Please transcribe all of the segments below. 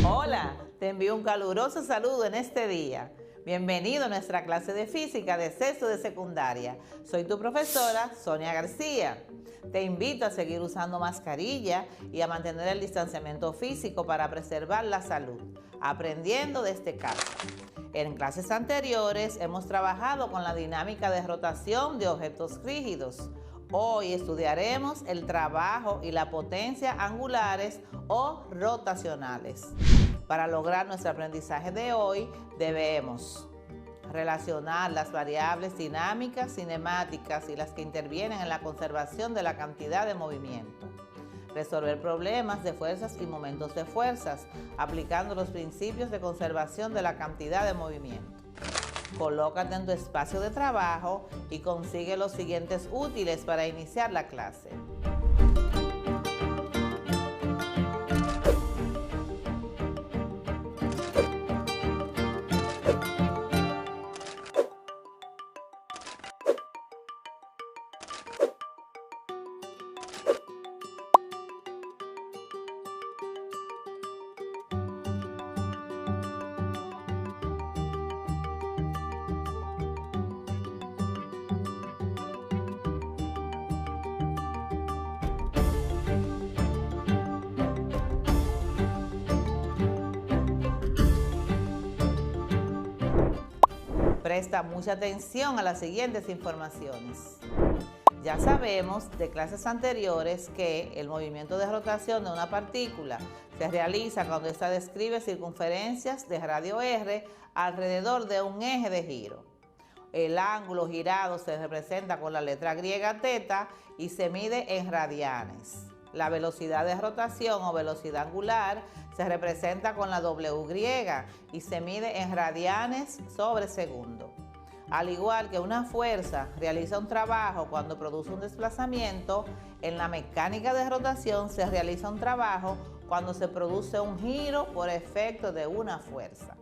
Hola, te envío un caluroso saludo en este día. Bienvenido a nuestra clase de física de sexto de secundaria. Soy tu profesora, Sonia García. Te invito a seguir usando mascarilla y a mantener el distanciamiento físico para preservar la salud, aprendiendo desde casa. En clases anteriores hemos trabajado con la dinámica de rotación de objetos rígidos. Hoy estudiaremos el trabajo y la potencia angulares o rotacionales. Para lograr nuestro aprendizaje de hoy, debemos relacionar las variables dinámicas, cinemáticas y las que intervienen en la conservación de la cantidad de movimiento. Resolver problemas de fuerzas y momentos de fuerzas, aplicando los principios de conservación de la cantidad de movimiento. Colócate en tu espacio de trabajo y consigue los siguientes útiles para iniciar la clase. Presta mucha atención a las siguientes informaciones. Ya sabemos de clases anteriores que el movimiento de rotación de una partícula se realiza cuando ésta describe circunferencias de radio r alrededor de un eje de giro. El ángulo girado se representa con la letra griega θ y se mide en radianes. La velocidad de rotación o velocidad angular se representa con la W griega y se mide en radianes sobre segundo. Al igual que una fuerza realiza un trabajo cuando produce un desplazamiento, en la mecánica de rotación se realiza un trabajo cuando se produce un giro por efecto de una fuerza.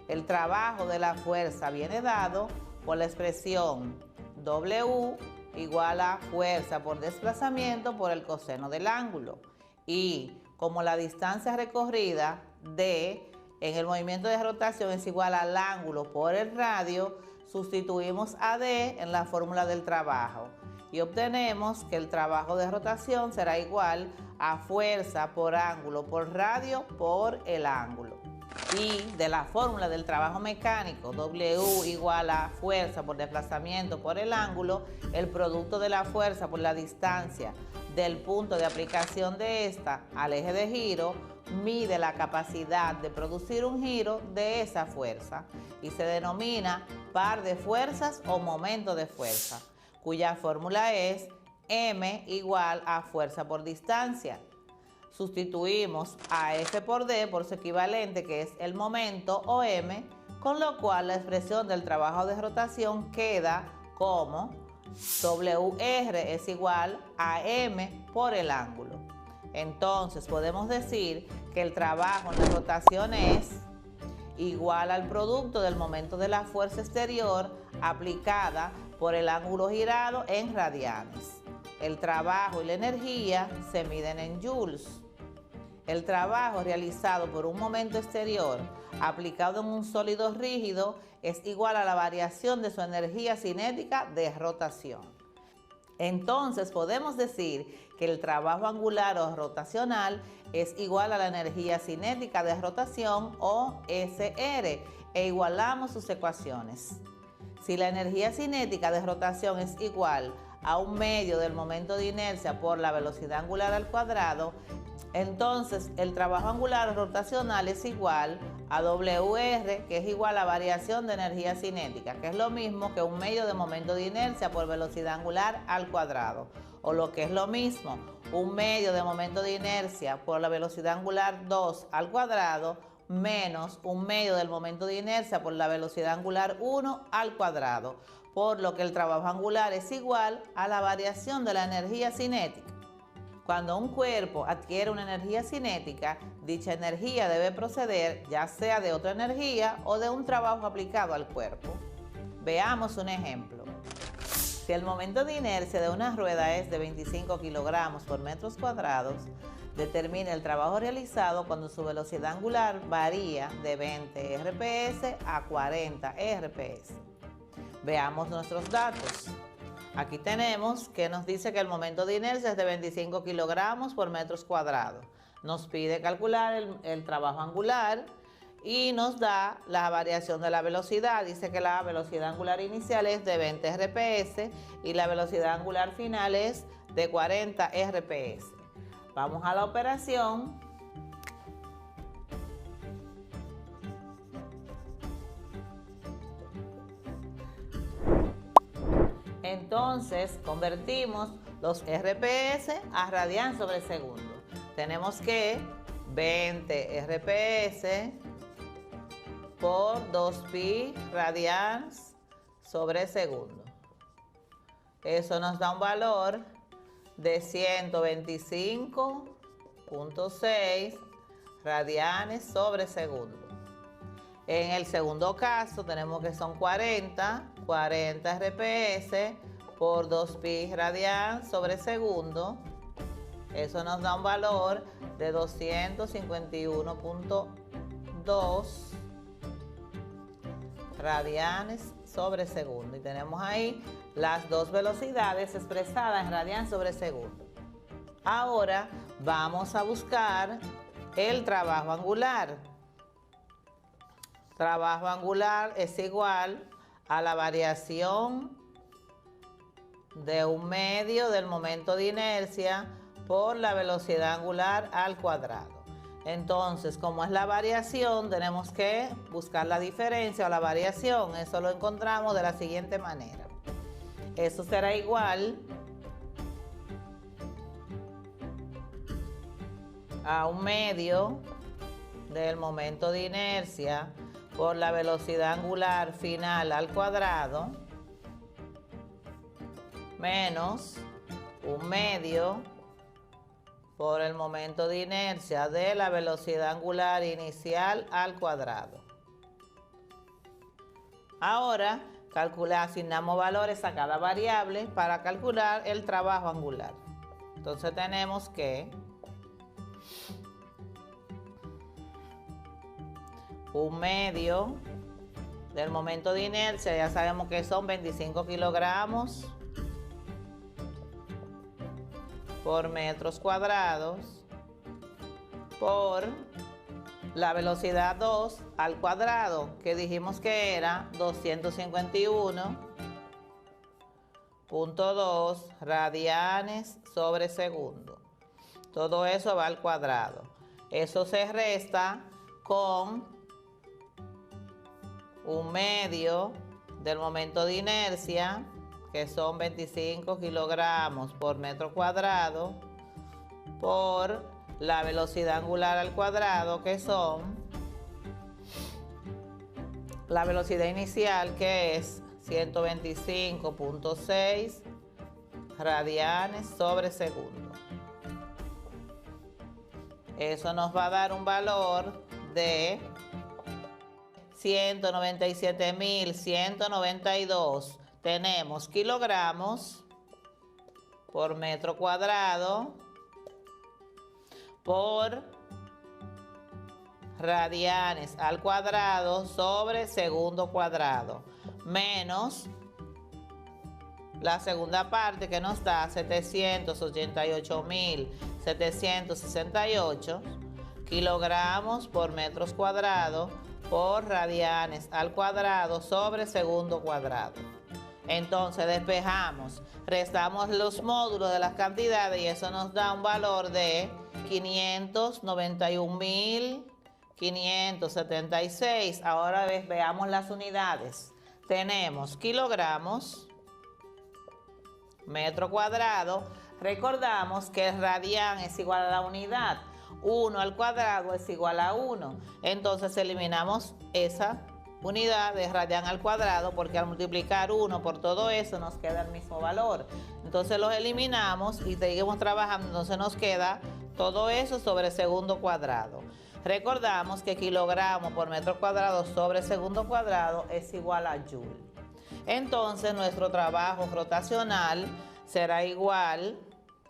El trabajo de la fuerza viene dado por la expresión W igual a fuerza por desplazamiento por el coseno del ángulo. Y como la distancia recorrida D en el movimiento de rotación es igual al ángulo por el radio, sustituimos a D en la fórmula del trabajo y obtenemos que el trabajo de rotación será igual a fuerza por ángulo por radio por el ángulo. Y de la fórmula del trabajo mecánico, W igual a fuerza por desplazamiento por el ángulo, el producto de la fuerza por la distancia del punto de aplicación de esta al eje de giro mide la capacidad de producir un giro de esa fuerza y se denomina par de fuerzas o momento de fuerza, cuya fórmula es M igual a fuerza por distancia. Sustituimos a F por D por su equivalente, que es el momento o M, con lo cual la expresión del trabajo de rotación queda como WR es igual a M por el ángulo. Entonces podemos decir que el trabajo en la rotación es igual al producto del momento de la fuerza exterior aplicada por el ángulo girado en radianes. El trabajo y la energía se miden en joules. El trabajo realizado por un momento exterior aplicado en un sólido rígido es igual a la variación de su energía cinética de rotación. Entonces podemos decir que el trabajo angular o rotacional es igual a la energía cinética de rotación o SR e igualamos sus ecuaciones. Si la energía cinética de rotación es igual a un medio del momento de inercia por la velocidad angular al cuadrado, entonces el trabajo angular rotacional es igual a WR, que es igual a variación de energía cinética, que es lo mismo que un medio de momento de inercia por velocidad angular al cuadrado, o lo que es lo mismo, un medio de momento de inercia por la velocidad angular 2 al cuadrado menos un medio del momento de inercia por la velocidad angular 1 al cuadrado, por lo que el trabajo angular es igual a la variación de la energía cinética. Cuando un cuerpo adquiere una energía cinética, dicha energía debe proceder ya sea de otra energía o de un trabajo aplicado al cuerpo. Veamos un ejemplo. Si el momento de inercia de una rueda es de 25 kilogramos por metros cuadrados, determine el trabajo realizado cuando su velocidad angular varía de 20 RPS a 40 RPS. Veamos nuestros datos. Aquí tenemos que nos dice que el momento de inercia es de 25 kilogramos por metros cuadrados. Nos pide calcular el trabajo angular y nos da la variación de la velocidad. Dice que la velocidad angular inicial es de 20 RPS y la velocidad angular final es de 40 RPS. Vamos a la operación. Entonces, convertimos los RPS a radian sobre segundo. Tenemos que 20 RPS por 2pi radians sobre segundo. Eso nos da un valor de 125.6 radianes sobre segundo. En el segundo caso tenemos que son 40 RPS por 2pi radian sobre segundo. Eso nos da un valor de 251.2 radianes sobre segundo. Y tenemos ahí las dos velocidades expresadas en radian sobre segundo. Ahora vamos a buscar el trabajo angular. Trabajo angular es igual a la variación de 1/2 del momento de inercia por la velocidad angular al cuadrado. Entonces, como es la variación, tenemos que buscar la diferencia o la variación. Eso lo encontramos de la siguiente manera. Eso será igual a 1/2 del momento de inercia por la velocidad angular final al cuadrado menos 1/2 por el momento de inercia de la velocidad angular inicial al cuadrado. Ahora asignamos valores a cada variable para calcular el trabajo angular. Entonces tenemos que 1/2 del momento de inercia, ya sabemos que son 25 kilogramos por metros cuadrados, por la velocidad 2 al cuadrado, que dijimos que era 251.2 radianes sobre segundo. Todo eso va al cuadrado. Eso se resta con 1/2 del momento de inercia, que son 25 kilogramos por metro cuadrado, por la velocidad angular al cuadrado, que son la velocidad inicial, que es 125.6 radianes sobre segundo. Eso nos va a dar un valor de 197.192. Tenemos kilogramos por metro cuadrado por radianes al cuadrado sobre segundo cuadrado, menos la segunda parte que nos da 788.768 kilogramos por metros cuadrados por radianes al cuadrado sobre segundo cuadrado. Entonces despejamos, restamos los módulos de las cantidades y eso nos da un valor de 591.576. Ahora veamos las unidades. Tenemos kilogramos, metro cuadrado. Recordamos que el radian es igual a la unidad. 1 al cuadrado es igual a 1. Entonces eliminamos esa unidades radian al cuadrado, porque al multiplicar 1 por todo eso nos queda el mismo valor. Entonces los eliminamos y seguimos trabajando, entonces nos queda todo eso sobre segundo cuadrado. Recordamos que kilogramo por metro cuadrado sobre segundo cuadrado es igual a joule. Entonces nuestro trabajo rotacional será igual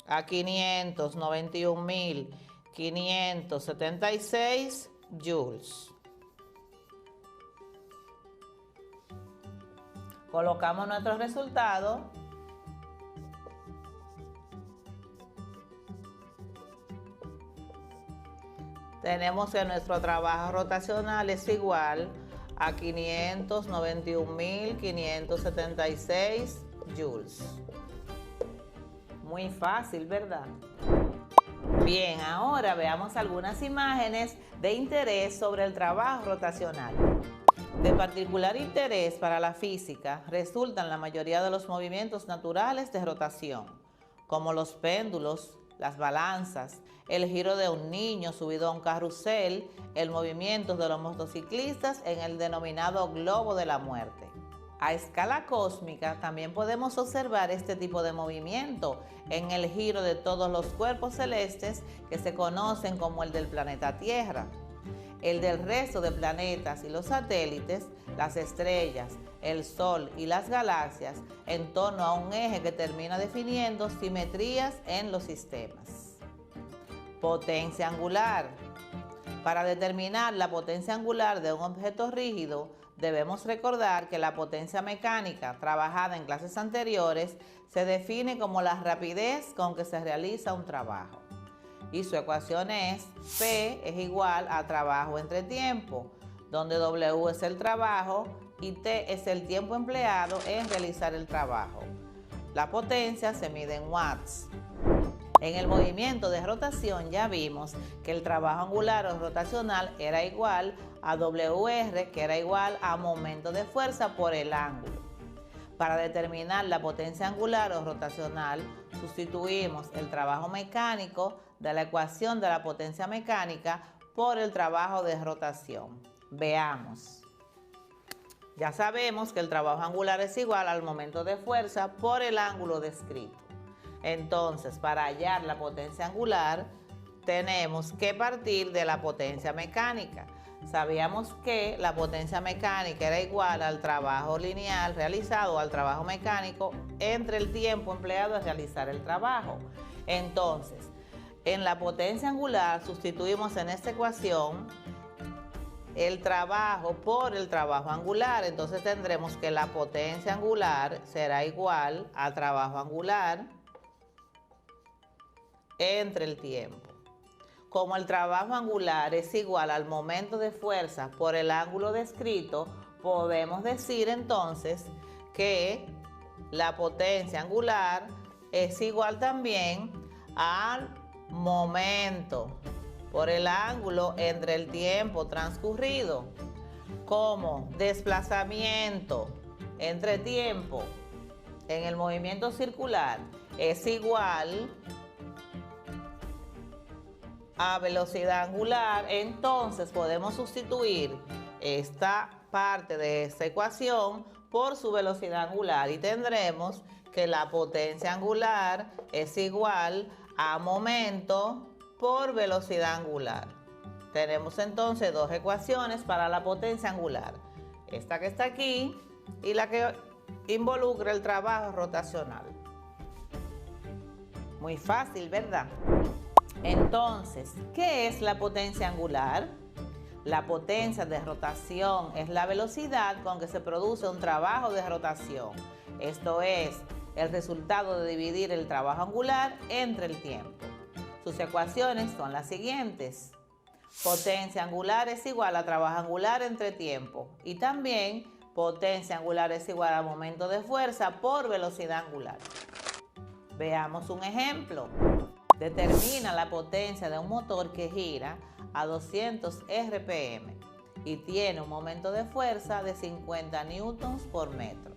a 591.576 joules. Colocamos nuestro resultado. Tenemos que nuestro trabajo rotacional es igual a 591.576 joules. Muy fácil, ¿verdad? Bien, ahora veamos algunas imágenes de interés sobre el trabajo rotacional. De particular interés para la física resultan la mayoría de los movimientos naturales de rotación, como los péndulos, las balanzas, el giro de un niño subido a un carrusel, el movimiento de los motociclistas en el denominado globo de la muerte. A escala cósmica también podemos observar este tipo de movimiento en el giro de todos los cuerpos celestes que se conocen como el del planeta Tierra, el del resto de planetas y los satélites, las estrellas, el Sol y las galaxias en torno a un eje que termina definiendo simetrías en los sistemas. Potencia angular. Para determinar la potencia angular de un objeto rígido, debemos recordar que la potencia mecánica trabajada en clases anteriores se define como la rapidez con que se realiza un trabajo. Y su ecuación es P es igual a trabajo entre tiempo, donde W es el trabajo y T es el tiempo empleado en realizar el trabajo. La potencia se mide en watts. En el movimiento de rotación ya vimos que el trabajo angular o rotacional era igual a WR, que era igual a momento de fuerza por el ángulo. Para determinar la potencia angular o rotacional, sustituimos el trabajo mecánico de la ecuación de la potencia mecánica por el trabajo de rotación. Veamos. Ya sabemos que el trabajo angular es igual al momento de fuerza por el ángulo descrito. Entonces, para hallar la potencia angular, tenemos que partir de la potencia mecánica. Sabíamos que la potencia mecánica era igual al trabajo lineal realizado o al trabajo mecánico entre el tiempo empleado en realizar el trabajo. Entonces, en la potencia angular sustituimos en esta ecuación el trabajo por el trabajo angular. Entonces tendremos que la potencia angular será igual a trabajo angular entre el tiempo. Como el trabajo angular es igual al momento de fuerza por el ángulo descrito, podemos decir entonces que la potencia angular es igual también al momento por el ángulo entre el tiempo transcurrido, como desplazamiento entre tiempo en el movimiento circular es igual a velocidad angular. Entonces podemos sustituir esta parte de esta ecuación por su velocidad angular y tendremos que la potencia angular es igual a momento por velocidad angular. Tenemos entonces dos ecuaciones para la potencia angular, esta que está aquí y la que involucra el trabajo rotacional. Muy fácil, ¿verdad? Entonces, ¿qué es la potencia angular? La potencia de rotación es la velocidad con que se produce un trabajo de rotación. Esto es el resultado de dividir el trabajo angular entre el tiempo. Sus ecuaciones son las siguientes. Potencia angular es igual a trabajo angular entre tiempo. Y también potencia angular es igual a momento de fuerza por velocidad angular. Veamos un ejemplo. Determina la potencia de un motor que gira a 200 RPM y tiene un momento de fuerza de 50 newtons por metro.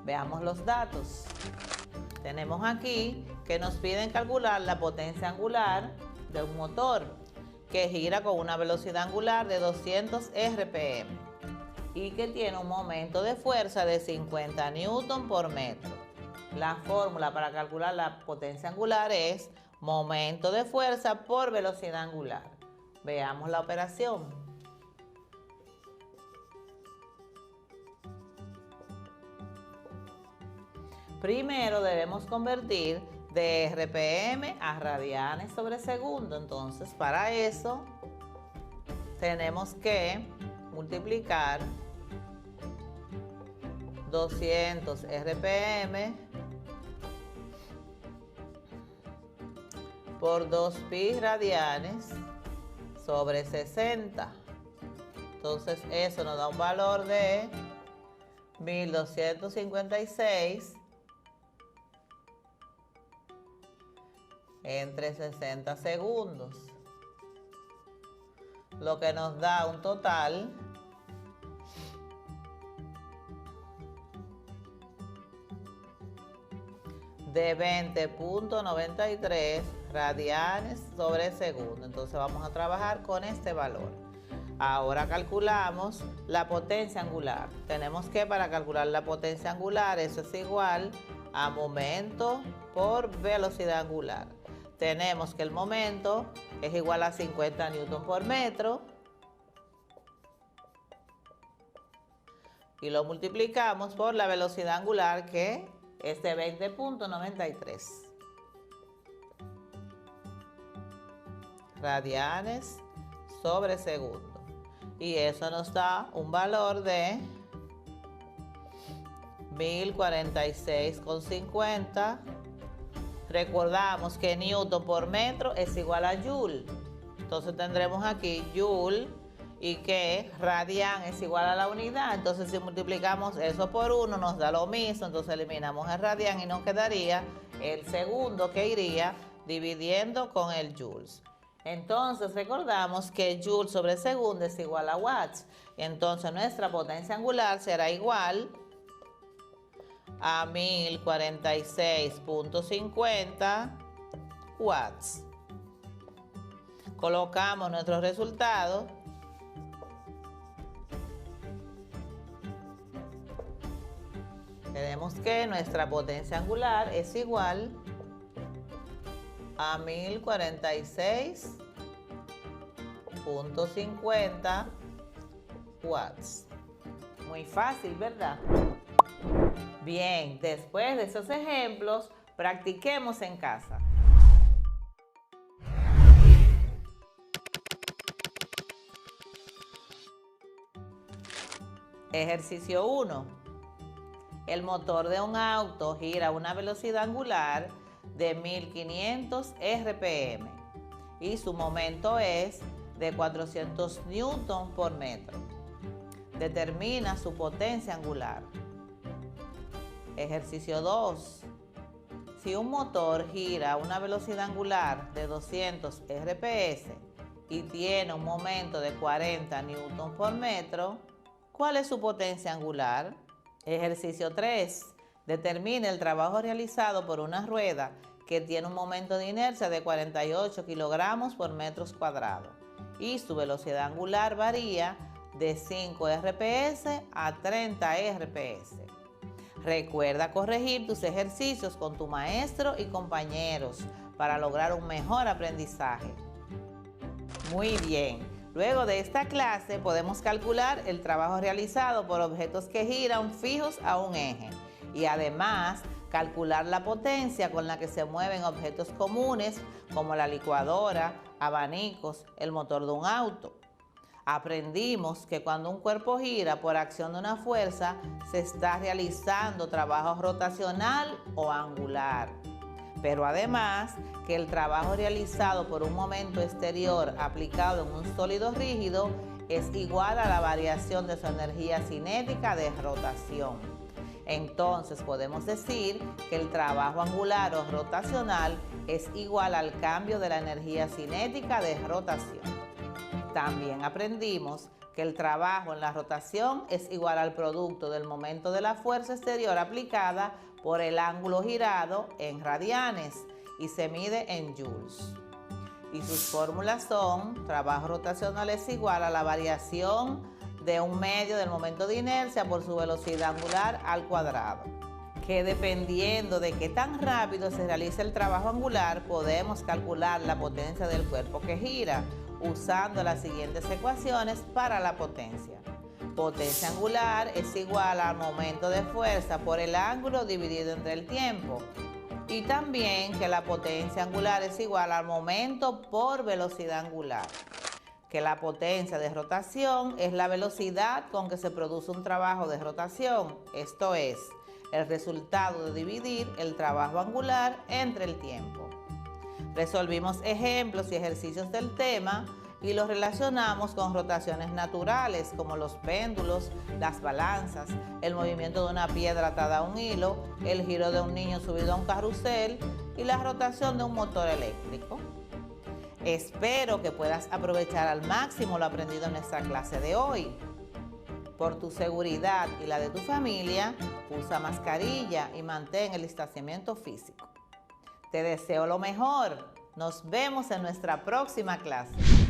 Veamos los datos. Tenemos aquí que nos piden calcular la potencia angular de un motor que gira con una velocidad angular de 200 RPM. y que tiene un momento de fuerza de 50 newton por metro. La fórmula para calcular la potencia angular es momento de fuerza por velocidad angular. Veamos la operación. Primero debemos convertir de RPM a radianes sobre segundo. Entonces, para eso tenemos que multiplicar 200 RPM por 2pi radianes sobre 60. Entonces, eso nos da un valor de 1256 entre 60 segundos, lo que nos da un total de 20.93 radianes sobre segundo. Entonces vamos a trabajar con este valor. Ahora calculamos la potencia angular. Tenemos que, para calcular la potencia angular, eso es igual a momento por velocidad angular. Tenemos que el momento es igual a 50 newton por metro y lo multiplicamos por la velocidad angular, que es de 20.93 radianes sobre segundo, y eso nos da un valor de 1046,50. Recordamos que newton por metro es igual a joule. Entonces tendremos aquí joule y que radian es igual a la unidad. Entonces si multiplicamos eso por 1 nos da lo mismo. Entonces eliminamos el radian y nos quedaría el segundo, que iría dividiendo con el joules. Entonces recordamos que joule sobre segundo es igual a watts. Entonces nuestra potencia angular será igual a 1046.50 watts. Colocamos nuestros resultados. Tenemos que nuestra potencia angular es igual a 1046.50 watts. Muy fácil, ¿verdad? Bien, después de esos ejemplos, practiquemos en casa. Ejercicio 1. El motor de un auto gira a una velocidad angular de 1500 RPM y su momento es de 400 newton por metro. Determina su potencia angular. Ejercicio 2. Si un motor gira a una velocidad angular de 200 RPS y tiene un momento de 40 newton por metro, ¿cuál es su potencia angular? Ejercicio 3. Determine el trabajo realizado por una rueda que tiene un momento de inercia de 48 kilogramos por metros cuadrados y su velocidad angular varía de 5 RPS a 30 RPS. Recuerda corregir tus ejercicios con tu maestro y compañeros para lograr un mejor aprendizaje. Muy bien, luego de esta clase podemos calcular el trabajo realizado por objetos que giran fijos a un eje y además calcular la potencia con la que se mueven objetos comunes como la licuadora, abanicos, el motor de un auto. Aprendimos que cuando un cuerpo gira por acción de una fuerza, se está realizando trabajo rotacional o angular. Pero además, que el trabajo realizado por un momento exterior aplicado en un sólido rígido es igual a la variación de su energía cinética de rotación. Entonces podemos decir que el trabajo angular o rotacional es igual al cambio de la energía cinética de rotación. También aprendimos que el trabajo en la rotación es igual al producto del momento de la fuerza exterior aplicada por el ángulo girado en radianes y se mide en joules. Y sus fórmulas son: trabajo rotacional es igual a la variación de un medio del momento de inercia por su velocidad angular al cuadrado. Que dependiendo de qué tan rápido se realice el trabajo angular, podemos calcular la potencia del cuerpo que gira, usando las siguientes ecuaciones para la potencia. Potencia angular es igual al momento de fuerza por el ángulo dividido entre el tiempo. Y también que la potencia angular es igual al momento por velocidad angular. Que la potencia de rotación es la velocidad con que se produce un trabajo de rotación, esto es, el resultado de dividir el trabajo angular entre el tiempo. Resolvimos ejemplos y ejercicios del tema y los relacionamos con rotaciones naturales como los péndulos, las balanzas, el movimiento de una piedra atada a un hilo, el giro de un niño subido a un carrusel y la rotación de un motor eléctrico. Espero que puedas aprovechar al máximo lo aprendido en nuestra clase de hoy. Por tu seguridad y la de tu familia, usa mascarilla y mantén el distanciamiento físico. Te deseo lo mejor. Nos vemos en nuestra próxima clase.